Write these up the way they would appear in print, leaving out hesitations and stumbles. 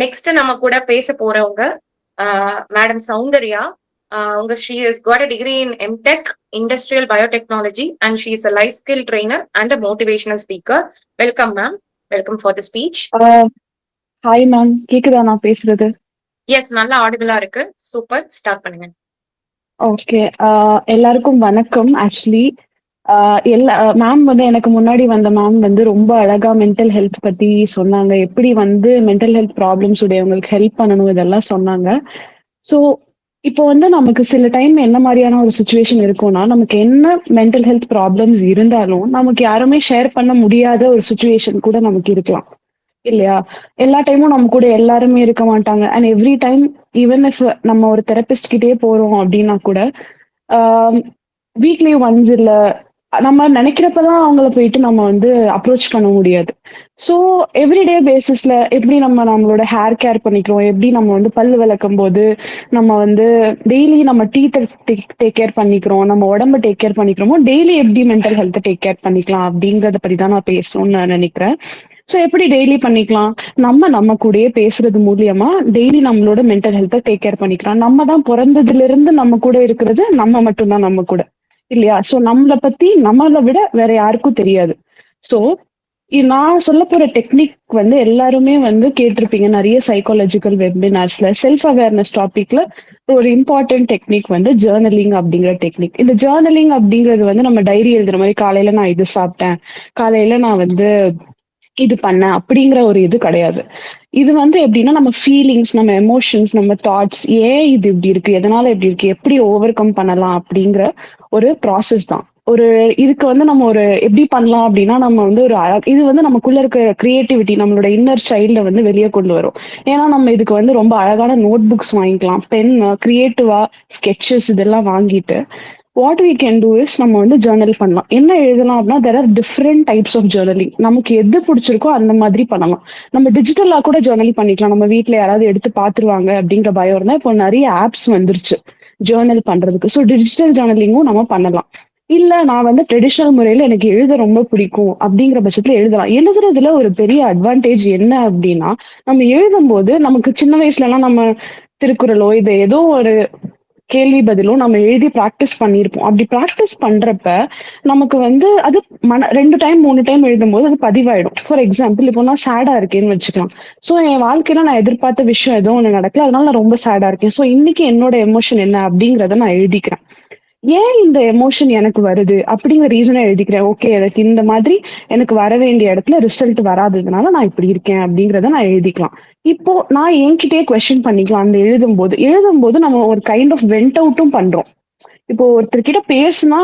Next நம்ம கூட பேச போறவங்க மேடம் சௌந்தர்யா. உங்க she is got a degree in MTech industrial biotechnology and she is a life skill trainer and a motivational speaker. Welcome ma'am, welcome for the speech. Hi ma'am, கேக்குதா நான் பேசுறது? S, நல்லா ஆடிபிளா இருக்கு. சூப்பர், ஸ்டார்ட் பண்ணுங்க. Okay, எல்லாருக்கும் வணக்கம். Actually ma'am வந்து எனக்கு முன்னாடி வந்த மேம் வந்து ரொம்ப அழகா மென்டல் ஹெல்த் பத்தி சொன்னாங்க. எப்படி வந்து மென்டல் ஹெல்த் ப்ராப்ளம்ஸ் உடையவங்களுக்கு ஹெல்ப் பண்ணணும் இதெல்லாம் சொன்னாங்க. ஸோ இப்போ வந்து நமக்கு சில டைம் என்ன மாதிரியான ஒரு சுச்சுவேஷன் இருக்கும்னா, நமக்கு என்ன மென்டல் ஹெல்த் ப்ராப்ளம்ஸ் இருந்தாலும் நமக்கு யாருமே ஷேர் பண்ண முடியாத ஒரு சுச்சுவேஷன் கூட நமக்கு இருக்கலாம் இல்லையா? எல்லா டைமும் நம்ம கூட எல்லாருமே இருக்க மாட்டாங்க. And every time even if நம்ம ஒரு தெரபிஸ்ட் கிட்டே போறோம் அப்படின்னா கூட வீக்லி ஒன்ஸ் இல்ல நம்ம நினைக்கிறப்பதான் அவங்கள போயிட்டு நம்ம வந்து அப்ரோச் பண்ண முடியாது. ஸோ எவ்ரிடே பேசிஸ்ல எப்படி நம்ம நம்மளோட ஹேர் கேர் பண்ணிக்கிறோம், எப்படி நம்ம வந்து பல்லு விளக்கும் போது நம்ம வந்து டெய்லி நம்ம டீத்தை டேக் கேர் பண்ணிக்கிறோம், நம்ம உடம்ப டேக் கேர் பண்ணிக்கிறோமோ டெய்லி எப்படி மென்டல் ஹெல்த்தை டேக் கேர் பண்ணிக்கலாம் அப்படிங்கறத பத்தி தான் நான் பேசணும்னு நான் நினைக்கிறேன். ஸோ எப்படி டெய்லி பண்ணிக்கலாம்? நம்ம கூடயே பேசுறது மூலியமா டெய்லி நம்மளோட மென்டல் ஹெல்த்தை டேக் கேர் பண்ணிக்கலாம். நம்ம தான் பிறந்ததுல இருந்து நம்ம கூட இருக்கிறது நம்ம மட்டும்தான் நம்ம கூட இல்லையா? ஸோ நம்மளை பத்தி நம்மளை விட வேற யாருக்கும் தெரியாது. ஸோ நான் சொல்ல போற டெக்னிக் வந்து எல்லாருமே வந்து கேட்டிருப்பீங்க நிறைய சைக்காலஜிக்கல் வெபினார்ஸ்ல. செல்ஃப் அவேர்னஸ் டாபிக்ல ஒரு இம்பார்ட்டன்ட் டெக்னிக் வந்து ஜேர்னலிங் அப்படிங்கிற டெக்னிக். இந்த ஜேர்னலிங் அப்படிங்கிறது வந்து நம்ம டைரி எழுதுற மாதிரி காலையில நான் இது சாப்பிட்டேன், காலையில நான் வந்து இது பண்ண அப்படிங்கிற ஒரு இது கிடையாது. இது வந்து எப்படின்னா நம்ம ஃபீலிங்ஸ், நம்ம எமோஷன்ஸ், நம்ம தாட்ஸ், ஏன் இது இப்படி இருக்கு, எதனால இப்படி இருக்கு, எப்படி ஓவர் கம் பண்ணலாம் அப்படிங்கிற ஒரு ப்ராசஸ் தான். ஒரு இதுக்கு வந்து நம்ம ஒரு எப்படி பண்ணலாம் அப்படின்னா, நம்ம வந்து ஒரு இது வந்து நமக்குள்ள இருக்க கிரியேட்டிவிட்டி, நம்மளோட இன்னர் சைல்ட வந்து வெளியே கொண்டு வரும். ஏன்னா நம்ம இதுக்கு வந்து ரொம்ப அழகான நோட் புக்ஸ் வாங்கிக்கலாம், பென், கிரியேட்டிவா ஸ்கெட்சஸ் இதெல்லாம் வாங்கிட்டு what we can do is நம்ம வந்து ஜேர்னல் பண்ணலாம். என்ன எழுதலாம் அப்படின்னா, there are different types of journaling. நமக்கு எது பிடிச்சிருக்கோ அந்த மாதிரி பண்ணலாம். நம்ம டிஜிட்டலா கூட ஜேர்னல் பண்ணிக்கலாம். நம்ம வீட்ல யாராவது எடுத்து பாத்துருவாங்க அப்படிங்கிற பயம் இருந்தா இப்போ நிறைய ஆப்ஸ் வந்துருச்சு ஜேர்னல் பண்றதுக்கு. ஸோ டிஜிட்டல் ஜேர்னலிங்கும் நம்ம பண்ணலாம். இல்ல நான் வந்து ட்ரெடிஷனல் முறையில எனக்கு எழுத ரொம்ப பிடிக்கும் அப்படிங்கிற பட்சத்துல எழுதலாம். எழுதுறதுல ஒரு பெரிய அட்வான்டேஜ் என்ன அப்படின்னா, நம்ம எழுதும் போது நமக்கு சின்ன வயசுல எல்லாம் நம்ம திருக்குறளோ இது ஏதோ ஒரு கேள்வி பதிலும் நம்ம எழுதி ப்ராக்டிஸ் பண்ணியிருப்போம். அப்படி ப்ராக்டிஸ் பண்றப்ப நமக்கு வந்து அது 2 டைம் 3 டைம் எழுதும்போது அது பதிவாயிடும். ஃபார் எக்ஸாம்பிள் இப்போ நான் சேடா இருக்கேன்னு வச்சுக்கலாம். ஸோ என் வாழ்க்கையில நான் எதிர்பார்த்த விஷயம் ஏதோ ஒண்ணு நடக்கல, அதனால நான் ரொம்ப சேடா இருக்கேன். ஸோ இன்னைக்கு என்னோட எமோஷன் என்ன அப்படிங்கிறத நான் எழுதிக்கிறேன். ஏன் இந்த எமோஷன் எனக்கு வருது அப்படிங்கிற ரீசனை எழுதிக்கிறேன். ஓகே, எனக்கு இந்த மாதிரி எனக்கு வர வேண்டிய இடத்துல ரிசல்ட் வராததுனால நான் இப்படி இருக்கேன் அப்படிங்கிறத நான் எழுதிக்கலாம். இப்போ நான் என்கிட்டயே கொஸ்டின் பண்ணிக்கலாம். அந்த எழுதும்போது நம்ம ஒரு கைண்ட் ஆஃப் வெண்ட் அவுட்டும் பண்றோம். இப்போ ஒருத்தர்கிட்ட பேசுனா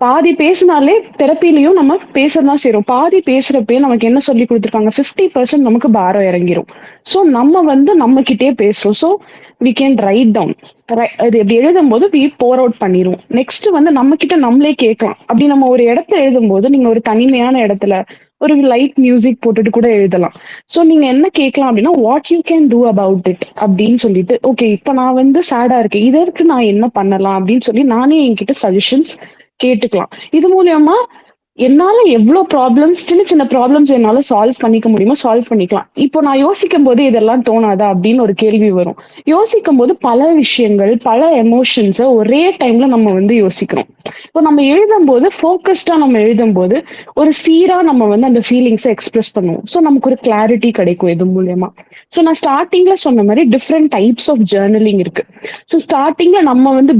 பாதி பேசினாலே தெரப்பிலையும் நம்ம பேசதான் செய்யறோம். பாதி பேசுறப்பே நமக்கு என்ன சொல்லி கொடுத்துருக்காங்க, 50% நமக்கு பாரம் இறங்கிரும். ஸோ நம்ம வந்து நம்ம கிட்டே பேசுறோம். So we can write down. இது எப்படி எழுதும் போது வி போர் அவுட் பண்ணிடுவோம். நெக்ஸ்ட் வந்து நம்ம கிட்ட நம்மளே கேட்கலாம். அப்படி நம்ம ஒரு இடத்துல எழுதும் போது நீங்க ஒரு தனிமையான இடத்துல ஒரு லைட் மியூசிக் போட்டுட்டு கூட எழுதலாம். ஸோ நீங்க என்ன கேட்கலாம் அப்படின்னா, what you can do about it அப்படின்னு சொல்லிட்டு, ஓகே இப்போ நான் வந்து சேடா இருக்கேன், இதற்கு நான் என்ன பண்ணலாம் அப்படின்னு சொல்லி நானே என்கிட்ட சஜஷன்ஸ் கேட்டுக்கலாம். இது மூலியமா என்னால எவ்வளவு ப்ராப்ளம்ஸ், சின்ன சின்ன ப்ராப்ளம்ஸ் என்னால சால்வ் பண்ணிக்க முடியுமோ சால்வ் பண்ணிக்கலாம். இப்போ நான் யோசிக்கும் போது இதெல்லாம் தோணாதா அப்படின்னு ஒரு கேள்வி வரும். யோசிக்கும் போது பல விஷயங்கள், பல எமோஷன்ஸை ஒரே டைம்ல நம்ம வந்து யோசிக்கிறோம். இப்போ நம்ம எழுதும் போது ஃபோக்கஸ்டா நம்ம எழுதும் போது ஒரு சீரா நம்ம வந்து அந்த ஃபீலிங்ஸை எக்ஸ்பிரஸ் பண்ணுவோம். ஸோ நமக்கு ஒரு கிளாரிட்டி கிடைக்கும் இது மூலியமா. ஸோ நான் ஸ்டார்டிங்ல சொன்ன மாதிரி டிஃப்ரெண்ட் டைப்ஸ் ஆஃப் ஜேர்னலிங் இருக்கு. ஸோ ஸ்டார்டிங்ல நம்ம வந்து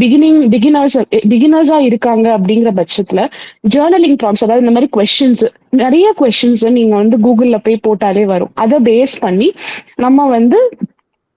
பிகினர்ஸா இருக்காங்க அப்படிங்கிற பட்சத்துல ஜேர்னலிங் ப்ராம்ப்ட்ஸ், அதாவது இந்த மாதிரி கொஸ்டின்ஸ், நிறைய கொஸ்டின்ஸ் நீங்க வந்து கூகுள்ல போய் போட்டாலே வரும். அதை பேஸ் பண்ணி நம்ம வந்து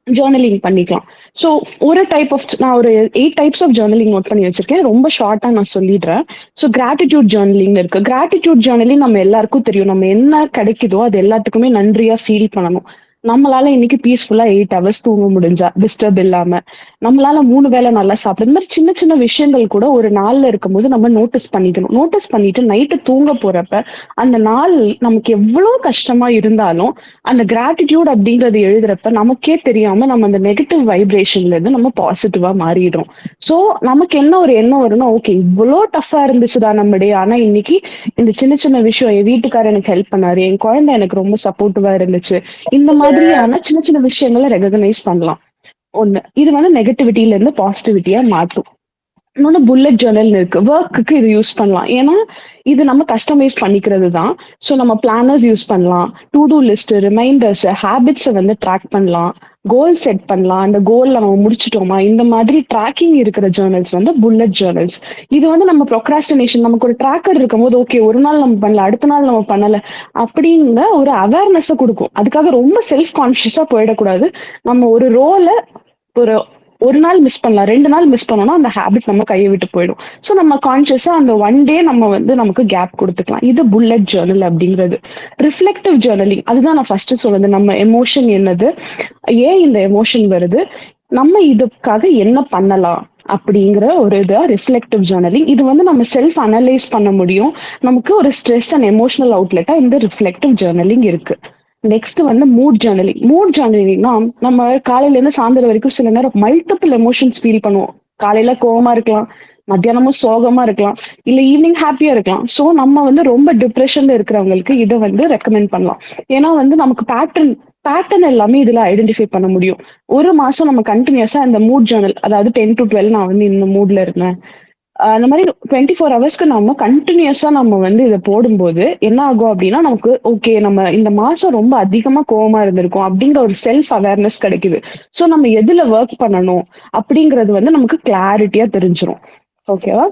ஜேர்னலிங் பண்ணிக்கலாம். ஸோ ஒரு டைப் ஆஃப் நான் ஒரு 8 டைப்ஸ் ஆஃப் ஜேர்னலிங் நோட் பண்ணி வச்சிருக்கேன். ரொம்ப ஷார்ட்டா நான் சொல்லிடுறேன். ஸோ கிராட்டிடியூட் ஜேர்னலிங் இருக்கு. கிராட்டிடியூட் ஜேர்னலிங் நம்ம எல்லாருக்கும் தெரியும். நம்ம என்ன கிடைக்குதோ அது எல்லாத்துக்குமே நன்றியா ஃபீல் பண்ணணும். நம்மளால இன்னைக்கு பீஸ்ஃபுல்லா 8 ஹவர்ஸ் தூங்க முடிஞ்சா டிஸ்டர்ப் இல்லாம, நம்மளால 3 வேளை நல்லா சாப்பிடும், இந்த மாதிரி சின்ன சின்ன விஷயங்கள் கூட ஒரு நாள்ல இருக்கும்போது நம்ம நோட்டீஸ் பண்ணிக்கணும். நோட்டீஸ் பண்ணிட்டு நைட்டு தூங்க போறப்ப அந்த நாள் நமக்கு எவ்வளவு கஷ்டமா இருந்தாலும் அந்த கிராட்டிடியூட் அப்படிங்கறது எழுதுறப்ப நமக்கே தெரியாம நம்ம அந்த நெகட்டிவ் வைப்ரேஷன்ல இருந்து நம்ம பாசிட்டிவா மாறிடுறோம். சோ நமக்கு என்ன ஒரு எண்ணம் வரும்னா, ஓகே இவ்வளோ டஃபா இருந்துச்சுதான் நம்ம டே, ஆனா இன்னைக்கு இந்த சின்ன சின்ன விஷயம், என் வீட்டுக்காரர் எனக்கு ஹெல்ப் பண்ணாரு, என் குழந்தை எனக்கு ரொம்ப சப்போர்ட்டிவா இருந்துச்சு, இந்த மாதிரி மாதிரியான சின்ன சின்ன விஷயங்களை ரெகக்னைஸ் பண்ணலாம். ஒண்ணு இது வந்து நெகட்டிவிட்டில இருந்து பாசிட்டிவிட்டியா மாற்றும். இன்னொன்னு புல்லட் ஜர்னல் இருக்கு. ஒர்க்குக்கு இது யூஸ் பண்ணலாம். ஏன்னா இது நம்ம கஸ்டமைஸ் பண்ணிக்கிறது தான். ஸோ நம்ம பிளானர்ஸ் யூஸ் பண்ணலாம். டு டூ லிஸ்ட், ரிமைண்டர்ஸ், ஹேபிட்ஸை வந்து ட்ராக் பண்ணலாம். கோல் செட் பண்ணலாம். அந்த கோல் நம்ம முடிச்சிட்டோமா, இந்த மாதிரி ட்ராக்கிங் இருக்கிற ஜேர்னல்ஸ் வந்து புல்லட் ஜேர்னல்ஸ். இது வந்து நம்ம ப்ரொக்ராஸ்டினேஷன், நமக்கு ஒரு ட்ராக்கர் இருக்கும்போது ஓகே ஒரு நாள் நம்ம பண்ணல, அடுத்த நாள் நம்ம பண்ணல அப்படிங்கிற ஒரு அவேர்னஸை கொடுக்கும். அதுக்காக ரொம்ப செல்ஃப் கான்சியஸா போயிடக்கூடாது. நம்ம ஒரு ரோல ஒரு ஒரு நாள் மிஸ் பண்ணலாம், 2 நாள் மிஸ் பண்ணோம்னா அந்த ஹேபிட் நம்ம கையை விட்டு போயிடும். ஸோ நம்ம கான்சியஸா அந்த ஒன் டே நம்ம வந்து நமக்கு கேப் கொடுத்துக்கலாம். இது புல்லட் ஜேர்னல் அப்படிங்கிறது. ரிஃப்ளெக்டிவ் ஜேர்னலிங், அதுதான் நான் ஃபர்ஸ்ட் சொன்னது. நம்ம எமோஷன் என்னது, ஏன் இந்த எமோஷன் வருது, நம்ம இதுக்காக என்ன பண்ணலாம் அப்படிங்கிற ஒரு இதா ரிஃப்ளெக்டிவ் ஜேர்னலிங். இது வந்து நம்ம செல்ஃப் அனலைஸ் பண்ண முடியும். நமக்கு ஒரு ஸ்ட்ரெஸ் அண்ட் எமோஷனல் அவுட்லெட்டா இந்த ரிஃப்ளெக்டிவ் ஜேர்னலிங் இருக்கு. நெக்ஸ்ட் வந்து மூட் ஜேர்னலிங். மூட் ஜேர்னலிங்னா நம்ம காலையில இருந்து சாயந்தரம் வரைக்கும் சில நேரம் மல்டிபிள் எமோஷன்ஸ் ஃபீல் பண்ணுவோம். காலையில கோவமா இருக்கலாம், மத்தியானமும் சோகமா இருக்கலாம், இல்ல ஈவினிங் ஹாப்பியா இருக்கலாம். சோ நம்ம வந்து ரொம்ப டிப்ரெஷன்ல இருக்கிறவங்களுக்கு இதை வந்து ரெக்கமெண்ட் பண்ணலாம். ஏன்னா வந்து நமக்கு பேட்டர்ன் எல்லாமே இதுல ஐடென்டிஃபை பண்ண முடியும். ஒரு மாசம் நம்ம கண்டினியூஸா இந்த மூட் ஜேர்னல், அதாவது 10 to 12 நான் வந்து இந்த மூட்ல இருந்தேன், அந்த மாதிரி 24 ஹவர்ஸ்க்கு நம்ம கண்டினியூஸா நம்ம வந்து இதை போடும்போது என்ன ஆகும் அப்படின்னா, நமக்கு ஓகே நம்ம இந்த மாசம் ரொம்ப அதிகமா கோவமா இருந்திருக்கோம் அப்படிங்கிற ஒரு செல்ஃப் அவேர்னஸ் கிடைக்குது. ஸோ நம்ம எதுல ஒர்க் பண்ணணும் அப்படிங்கிறது வந்து நமக்கு கிளாரிட்டியா தெரிஞ்சிரும். ஓகேவா?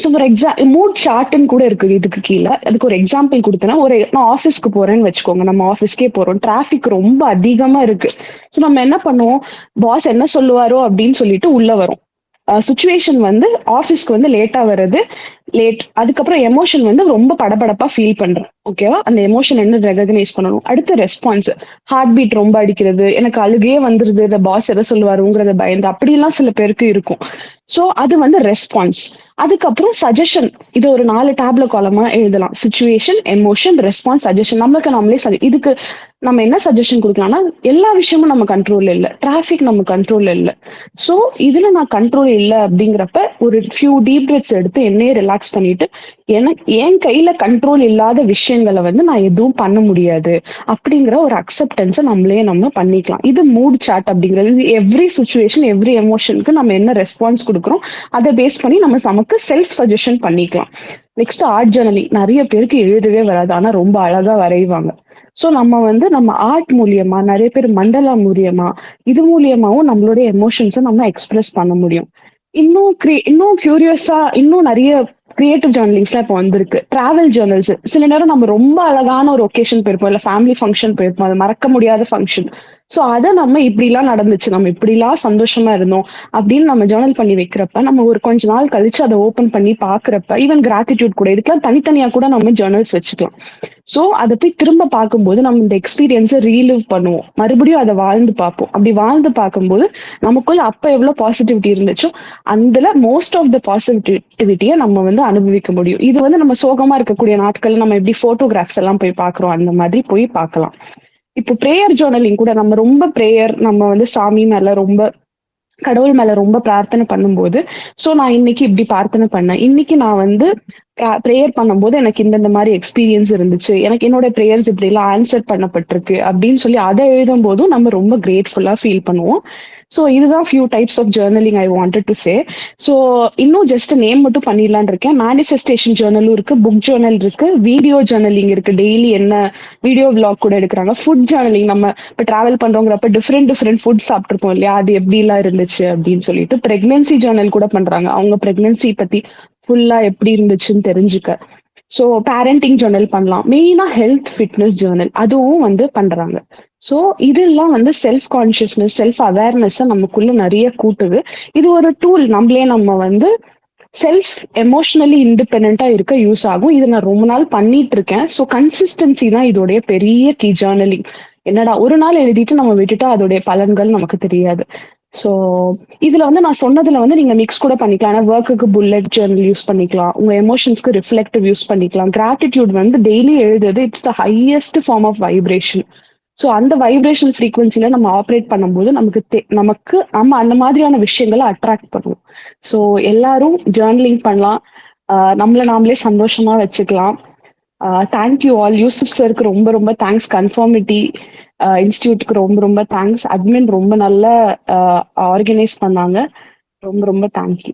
ஸோ ஒரு மூட் சார்ட்னு கூட இருக்கு இதுக்கு கீழே. அதுக்கு ஒரு எக்ஸாம்பிள் கொடுத்தேன்னா, நான் ஆஃபீஸ்க்கு போறேன்னு வச்சுக்கோங்க. நம்ம ஆஃபீஸ்க்கே போறோம், டிராஃபிக் ரொம்ப அதிகமா இருக்கு. ஸோ நம்ம என்ன பண்ணுவோம், பாஸ் என்ன சொல்லுவாரோ அப்படின்னு சொல்லிட்டு உள்ள வரோம். சுச்சுவேஷன் வந்து ஆஃபீஸ்க்கு வந்து லேட்டா வர்றது, அதுக்கப்புறம் எமோஷன் வந்து ரொம்ப படபடப்பா ஃபீல் பண்றேன். ஓகேவா? அந்த எமோஷன் என்ன ரெகக்னைஸ் பண்ணணும். அடுத்து ரெஸ்பான்ஸ், ஹார்ட் பீட் ரொம்ப அடிக்கிறது, எனக்கு அழுகே வந்துருது, இந்த பாஸ் எதை சொல்லுவாருங்கிறத பயந்து, அப்படிலாம் சில பேருக்கு இருக்கும். சோ அது வந்து ரெஸ்பான்ஸ். அதுக்கப்புறம் சஜஷன். இது ஒரு 4 டேப்ல காலமா எழுதலாம். Situation, emotion, response, suggestion. நம்மளுக்கு நம்மளே இதுக்கு நம்ம என்ன சஜஷன் கொடுக்கலாம்னா, எல்லா விஷயமும் நம்ம கண்ட்ரோல் இல்லை, டிராபிக் நம்ம கண்ட்ரோல் இல்லை. சோ இதுல நான் கண்ட்ரோல் இல்லை அப்படிங்கிறப்ப ஒரு ஃபியூ டீப் பிரெத்ஸ் எடுத்து என்னையே ரிலாக்ஸ் பண்ணிட்டு, எனக்கு என் கையில கண்ட்ரோல் இல்லாத விஷயங்களை வந்து நான் எதுவும் பண்ண முடியாது அப்படிங்கிற ஒரு அக்செப்டன்ஸை நம்ம பண்ணிக்கலாம். இது மூட் சார்ட் அப்படிங்கிறது. எவ்ரி சுச்சுவேஷன், எவ்ரி எமோஷனுக்கு நம்ம என்ன ரெஸ்பான்ஸ் கொடுக்குறோம் அதை பேஸ் பண்ணி நம்ம நமக்கு செல்ஃப் சஜஷன் பண்ணிக்கலாம். Next art journaling. நிறைய பேருக்கு எழுதவே வராது, ஆனா ரொம்ப அழகா வரைவாங்க. சோ நம்ம வந்து நம்ம ஆர்ட் மூலியமா, நிறைய பேர் மண்டலா மூலியமா, இது மூலியமாவும் நம்மளுடைய எமோஷன்ஸை நம்ம எக்ஸ்பிரஸ் பண்ண முடியும். இன்னும் கியூரியஸா இன்னும் நிறைய கிரியேட்டிவ் ஜேர்னலிங்ஸ்லாம் இப்போ வந்திருக்கு. Travel journals. சில நேரம் நம்ம ரொம்ப அழகான ஒரு ஒகேஷன் போயிருப்போம், இல்ல ஃபேமிலி ஃபங்க்ஷன் போயிருப்போம், அது மறக்க முடியாத ஃபங்க்ஷன். ஸோ அதை நம்ம இப்படிலாம் நடந்துச்சு, நம்ம இப்படிலாம் சந்தோஷமா இருந்தோம் அப்படின்னு நம்ம ஜேர்னல் பண்ணி வைக்கிறப்ப, நம்ம ஒரு கொஞ்ச நாள் கழிச்சு அதை ஓப்பன் பண்ணி பாக்குறப்ப, ஈவன் கிராட்டிடியூட் கூட, இதுக்கெல்லாம் தனித்தனியா கூட நம்ம ஜேர்னல்ஸ் வச்சுக்கலாம். ஸோ அதை போய் திரும்ப பார்க்கும்போது நம்ம இந்த எக்ஸ்பீரியன்ஸை ரீலிவ் பண்ணுவோம், மறுபடியும் அதை வாழ்ந்து பார்ப்போம். அப்படி வாழ்ந்து பார்க்கும்போது நமக்குள்ள அப்ப எவ்வளவு பாசிட்டிவிட்டி இருந்துச்சோ அதுல மோஸ்ட் ஆஃப் த பாசிட்டிவிட்டியை நம்ம வந்து அனுபவிக்க முடியும். இது வந்து நம்ம சோகமா இருக்கக்கூடிய நாட்கள் நம்ம எப்படி போட்டோகிராஃப்ஸ் எல்லாம் போய் பாக்குறோம், அந்த மாதிரி போய் பார்க்கலாம். இப்போ பிரேயர் ஜேர்னலிங் கூட, நம்ம ரொம்ப பிரேயர், நம்ம வந்து சாமி மேல ரொம்ப, கடவுள் மேல ரொம்ப பிரார்த்தனை பண்ணும்போது, சோ நான் இன்னைக்கு இப்படி பிரார்த்தனை பண்ணேன், இன்னைக்கு நான் வந்து ப்ரேயர் பண்ணும்போது எனக்கு இந்த மாதிரி எக்ஸ்பீரியன்ஸ் இருந்துச்சு, எனக்கு என்னோட ப்ரேயர்ஸ் இப்படி எல்லாம் ஆன்சர் பண்ணப்பட்டிருக்கு அப்படின்னு சொல்லி அதை எழுதும் போதும் நம்ம ரொம்ப கிரேட்ஃபுல்லா ஃபீல் பண்ணுவோம். ஸோ இதுதான் few types of journaling I wanted to say. So இன்னும் ஜஸ்ட் நேம் மட்டும் பண்ணிடலான் இருக்கேன். மேனிஃபெஸ்டேஷன் ஜேர்னலும் இருக்கு, புக் ஜேர்னல் இருக்கு, வீடியோ ஜேர்னலிங் இருக்கு, டெய்லி என்ன வீடியோ விளாக் கூட எடுக்கிறாங்க. ஃபுட் ஜேர்னலிங், நம்ம இப்போ டிராவல் பண்றோங்கிறப்ப டிஃப்ரெண்ட் ஃபுட் சாப்பிட்டுருப்போம் இல்லையா, அது எப்படி எல்லாம் இருந்துச்சு அப்படின்னு சொல்லிட்டு. பிரெக்னன்சி ஜேர்னல் கூட பண்றாங்க, அவங்க பிரெக்னன்சி பத்தி ஃபுல்லா எப்படி இருந்துச்சுன்னு தெரிஞ்சுக்க. ஸோ பேரண்டிங் ஜேர்னல் பண்ணலாம். மெயினா ஹெல்த் ஃபிட்னஸ் ஜேர்னல் அதுவும் வந்து பண்றாங்க. ஸோ இதெல்லாம் வந்து செல்ஃப் கான்சியஸ்னஸ், செல்ஃப் அவேர்னஸ் நமக்குள்ள நிறைய கூட்டுது. இது ஒரு டூல், நம்ம வந்து செல்ஃப் எமோஷனலி இண்டிபெண்டா இருக்க யூஸ் ஆகும். இது நான் ரொம்ப நாள் பண்ணிட்டு இருக்கேன். ஸோ கன்சிஸ்டன்சி தான் இதோடைய பெரிய கீ. ஜேர்னலிங் என்னடா ஒரு நாள் எழுதிட்டு நம்ம விட்டுட்டா அதோடைய பலன்கள் நமக்கு தெரியாது. ஸோ இதுல வந்து நான் சொன்னதுல வந்து நீங்க மிக்ஸ் கூட பண்ணிக்கலாம். ஆனா ஒர்க்குக்கு புல்லட் ஜேர்னல் யூஸ் பண்ணிக்கலாம், உங்க எமோஷன்ஸ்க்கு ரிஃப்ளெக்டிவ் யூஸ் பண்ணிக்கலாம். கிராட்டிடியூட் வந்து டெய்லி எழுதுறது, it's the highest form of vibration. So அந்த வைப்ரேஷன் ஃப்ரீக்வன்சில நம்ம ஆப்ரேட் பண்ணும்போது நமக்கு நம்ம அந்த மாதிரியான விஷயங்களை அட்ராக்ட் பண்ணுவோம். ஸோ எல்லாரும் ஜேர்னலிங் பண்ணலாம், நம்மள நாமளே சந்தோஷமா வச்சுக்கலாம். Thank you all. யூசுப் சருக்கு ரொம்ப ரொம்ப தேங்க்ஸ். கன்ஃபார்மிட்டி இன்ஸ்டியூட்டுக்கு ரொம்ப ரொம்ப தேங்க்ஸ். அட்மின் ரொம்ப நல்லா ஆர்கனைஸ் பண்ணாங்க. ரொம்ப ரொம்ப thank you.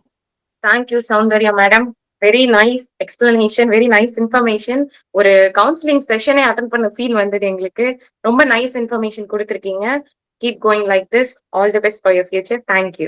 Thank you Soundarya madam. Very nice explanation, very nice information. ஒரு கவுன்சிலிங் செஷனே அட்டன் பண்ண ஃபீல் வந்தது எங்களுக்கு. ரொம்ப நைஸ் இன்ஃபர்மேஷன் கொடுத்துருக்கீங்க. Keep going like this. All the best for your future. Thank you.